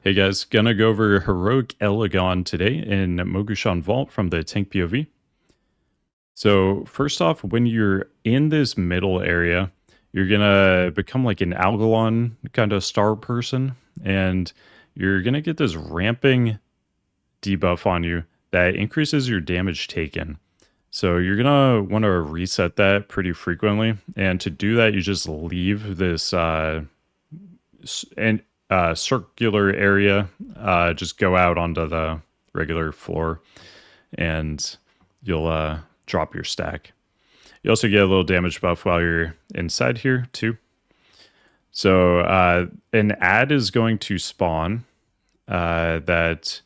Hey guys, gonna go over Heroic Elegon today in Mogushan Vault from the tank POV. So first off, when you're in this middle area, you're gonna become like an Algalon kind of star person, and you're gonna get this ramping debuff on you that increases your damage taken. So you're gonna want to reset that pretty frequently, and to do that, you just leave this and circular area, just go out onto the regular floor and you'll drop your stack. You also get a little damage buff while you're inside here too. So an ad is going to spawn that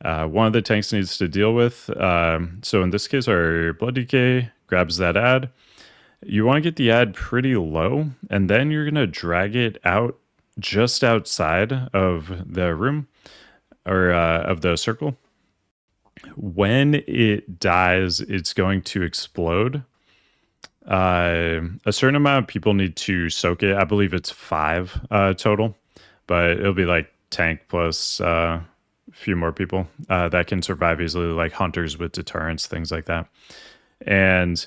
one of the tanks needs to deal with. So in this case, our Blood DK grabs that ad. You want to get the ad pretty low, and then you're going to drag it out just outside of the room or of the circle. When it dies, it's going to explode. A certain amount of people need to soak it. I believe it's 5 total, but it'll be like tank plus a few more people that can survive easily, like hunters with deterrence, things like that. And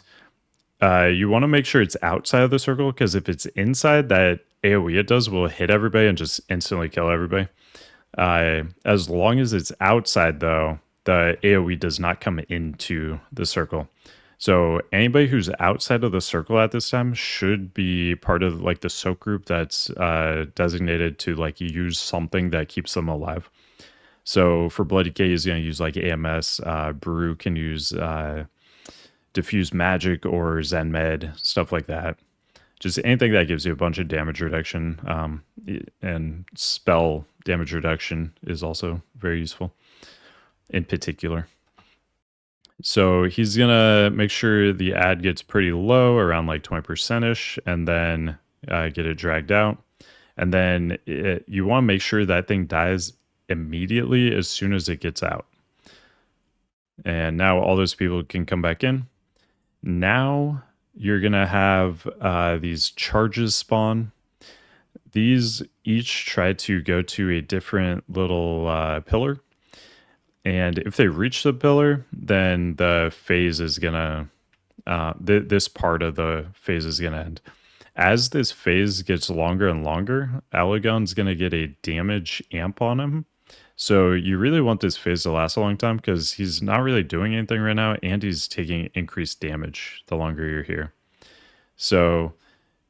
you want to make sure it's outside of the circle, because if it's inside, that AoE it does will hit everybody and just instantly kill everybody. As long as it's outside, though, the AoE does not come into the circle. So anybody who's outside of the circle at this time should be part of like the soak group that's designated to like use something that keeps them alive. So for Blood DK, he's going to use like AMS. Brew can use diffuse magic or Zen Med, stuff like that. Just anything that gives you a bunch of damage reduction, and spell damage reduction is also very useful in particular. So he's gonna make sure the ad gets pretty low, around like 20%ish, and then get it dragged out. And then you want to make sure that thing dies immediately as soon as it gets out. And now all those people can come back in. Now you're going to have these charges spawn. These each try to go to a different little pillar. And if they reach the pillar, then the phase is going to, this part of the phase is going to end. As this phase gets longer and longer, Elegon's going to get a damage amp on him. So you really want this phase to last a long time, because he's not really doing anything right now, and he's taking increased damage the longer you're here. So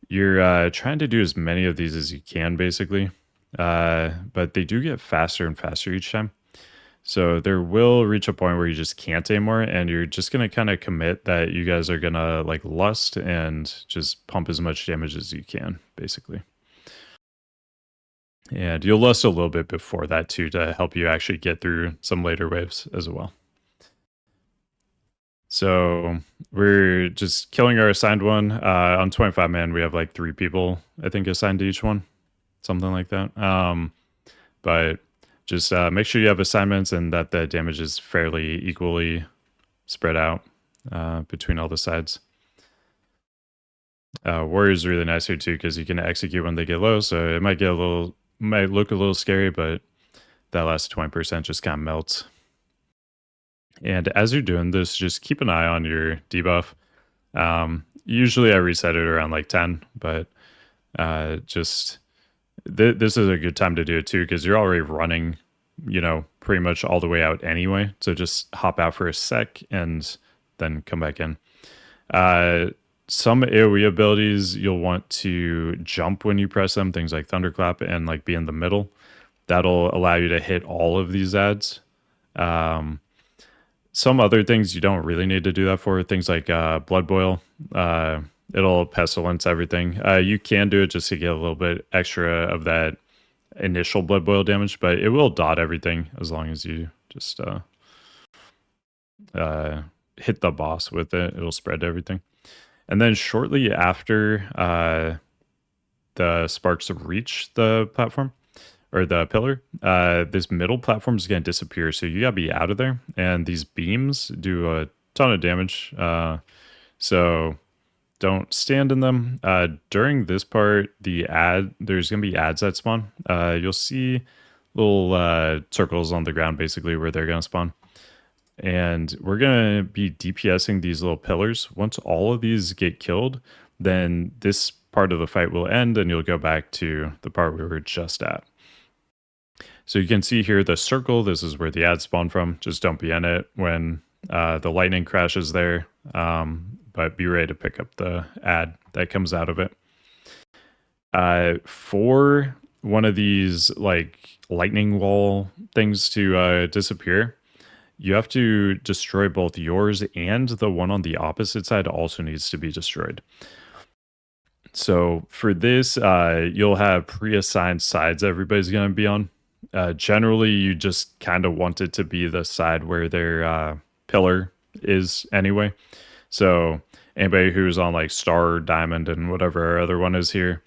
you're trying to do as many of these as you can, basically. But they do get faster and faster each time. So there will reach a point where you just can't anymore, and you're just going to kind of commit that you guys are going to like lust and just pump as much damage as you can, basically. And you'll lust a little bit before that too, to help you actually get through some later waves as well. So we're just killing our assigned one. On 25 man, we have like 3 people, I think, assigned to each one. Something like that. But just make sure you have assignments and that the damage is fairly equally spread out between all the sides. Warrior's really nice here too, because you can execute when they get low, so it might look a little scary, but that last 20% just kind of melts. And as you're doing this, just keep an eye on your debuff. Usually I reset it around like 10, but this is a good time to do it too, because you're already running, pretty much all the way out anyway. So just hop out for a sec and then come back in. Some AoE abilities, you'll want to jump when you press them, things like Thunderclap, and like be in the middle. That'll allow you to hit all of these ads. Some other things you don't really need to do that for, things like Blood Boil. It'll pestilence everything. You can do it just to get a little bit extra of that initial Blood Boil damage, but it will dot everything as long as you just hit the boss with it. It'll spread everything. And then shortly after the sparks reach the platform or the pillar, this middle platform is going to disappear. So you got to be out of there. And these beams do a ton of damage. So don't stand in them. During this part, there's going to be ads that spawn. You'll see little circles on the ground, basically where they're gonna spawn. And we're gonna be DPSing these little pillars. Once all of these get killed, then this part of the fight will end, and you'll go back to the part we were just at. So you can see here the circle. This is where the ads spawn from. Just don't be in it when the lightning crashes there, but be ready to pick up the ad that comes out of it. For one of these like lightning wall things to disappear, you have to destroy both yours, and the one on the opposite side also needs to be destroyed. So for this, you'll have pre-assigned sides everybody's going to be on. Generally, you just kind of want it to be the side where their pillar is anyway. So anybody who's on like star, diamond, and whatever our other one is here,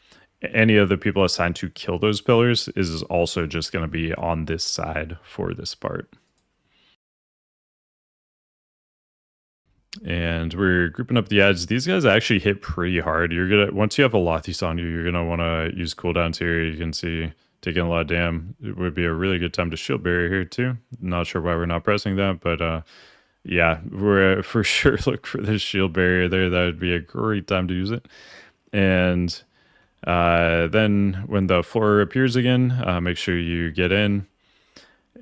any of the people assigned to kill those pillars is also just going to be on this side for this part. And we're grouping up the ads. These guys actually hit pretty hard. You're gonna, once you have a Lothis on you, you're gonna want to use cooldowns here. You can see taking a lot of damage. It would be a really good time to shield barrier here too. Not sure why we're not pressing that, but yeah, we're for sure look for this shield barrier there. That would be a great time to use it. And then when the floor appears again, make sure you get in,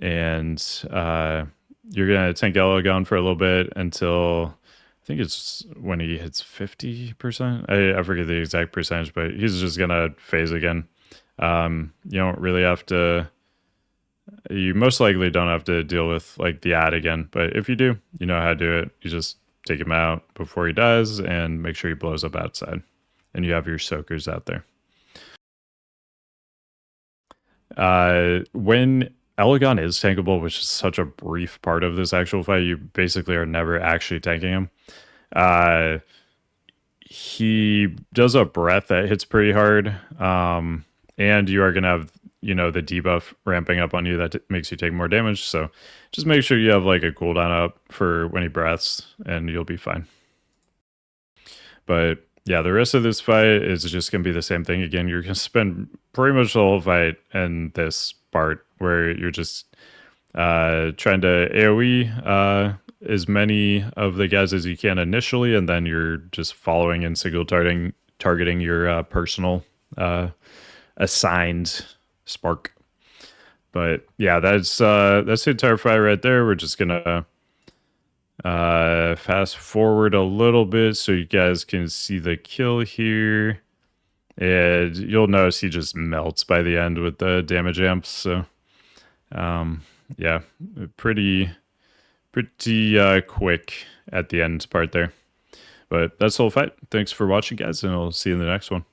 and you're gonna tank Elegon for a little bit until I think it's when he hits 50%. I forget the exact percentage, but he's just gonna phase again. You don't really have to. You most likely don't have to deal with like the ad again, but if you do, you know how to do it. You just take him out before he dies and make sure he blows up outside, and you have your soakers out there. When Elegon is tankable, which is such a brief part of this actual fight, you basically are never actually tanking him. He does a breath that hits pretty hard, and you are going to have, you know, the debuff ramping up on you that makes you take more damage. So just make sure you have like a cooldown up for when he breaths, and you'll be fine. But yeah, the rest of this fight is just going to be the same thing. Again, you're going to spend pretty much the whole fight in this part where you're just trying to AoE as many of the guys as you can initially, and then you're just following and single targeting your personal assigned spark. But yeah, that's the entire fight right there. We're just gonna fast forward a little bit so you guys can see the kill here, and you'll notice he just melts by the end with the damage amps. So yeah, pretty quick at the end part there. But that's the whole fight. Thanks for watching, guys, and I'll see you in the next one.